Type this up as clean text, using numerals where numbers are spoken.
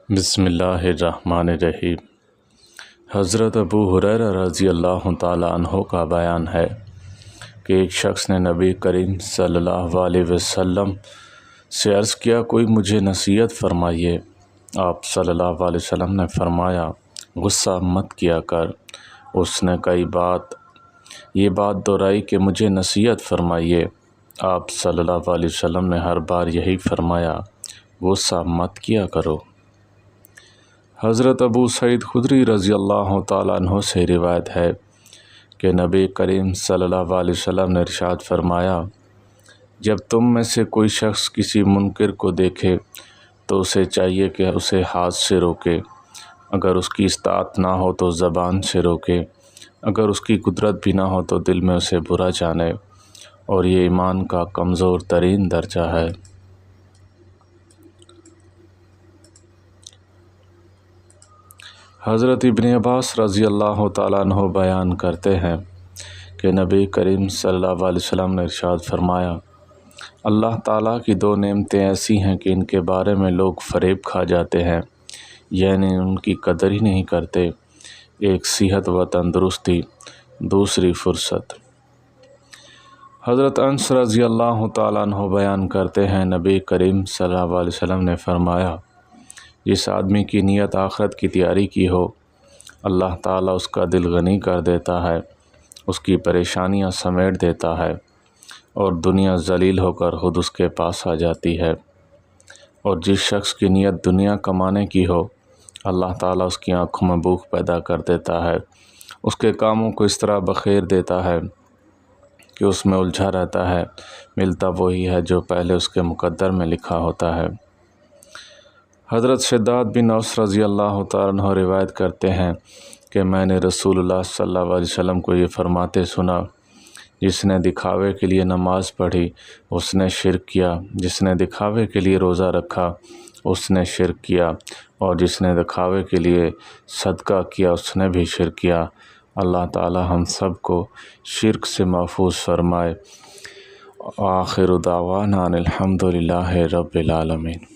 بسم اللہ الرحمن الرحیم۔ حضرت ابو ہریرہ رضی اللہ تعالیٰ عنہ کا بیان ہے کہ ایک شخص نے نبی کریم صلی اللہ علیہ وسلم سے عرض کیا، کوئی مجھے نصیحت فرمائیے۔ آپ صلی اللہ علیہ وسلم نے فرمایا، غصہ مت کیا کر۔ اس نے یہ بات دہرائی کہ مجھے نصیحت فرمائیے۔ آپ صلی اللہ علیہ وسلم نے ہر بار یہی فرمایا، غصہ مت کیا کرو۔ حضرت ابو سعید خدری رضی اللہ تعالیٰ عنہ سے روایت ہے کہ نبی کریم صلی اللہ علیہ وسلم نے ارشاد فرمایا، جب تم میں سے کوئی شخص کسی منکر کو دیکھے تو اسے چاہیے کہ اسے ہاتھ سے روکے، اگر اس کی استطاعت نہ ہو تو زبان سے روکے، اگر اس کی قدرت بھی نہ ہو تو دل میں اسے برا جانے، اور یہ ایمان کا کمزور ترین درجہ ہے۔ حضرت ابن عباس رضی اللہ تعالیٰ عنہ بیان کرتے ہیں کہ نبی کریم صلی اللہ علیہ وسلم نے ارشاد فرمایا، اللہ تعالیٰ کی دو نعمتیں ایسی ہیں کہ ان کے بارے میں لوگ فریب کھا جاتے ہیں، یعنی ان کی قدر ہی نہیں کرتے۔ ایک صحت و تندرستی، دوسری فرصت۔ حضرت انس رضی اللہ تعالیٰ عنہ بیان کرتے ہیں، نبی کریم صلی اللہ علیہ وسلم نے فرمایا، جس آدمی کی نیت آخرت کی تیاری کی ہو، اللہ تعالیٰ اس کا دل غنی کر دیتا ہے، اس کی پریشانیاں سمیٹ دیتا ہے، اور دنیا ذلیل ہو کر خود اس کے پاس آ جاتی ہے۔ اور جس شخص کی نیت دنیا کمانے کی ہو، اللہ تعالیٰ اس کی آنکھوں میں بھوک پیدا کر دیتا ہے، اس کے کاموں کو اس طرح بخیر دیتا ہے کہ اس میں الجھا رہتا ہے، ملتا وہی ہے جو پہلے اس کے مقدر میں لکھا ہوتا ہے۔ حضرت شداد بن اوس رضی اللہ تعالیٰ عنہ روایت کرتے ہیں کہ میں نے رسول اللہ صلی اللہ علیہ وسلم کو یہ فرماتے سنا، جس نے دکھاوے کے لیے نماز پڑھی اس نے شرک کیا، جس نے دکھاوے کے لیے روزہ رکھا اس نے شرک کیا، اور جس نے دکھاوے کے لیے صدقہ کیا اس نے بھی شرک کیا۔ اللہ تعالی ہم سب کو شرک سے محفوظ فرمائے۔ آخر دعوانا الحمد للہ رب العالمین۔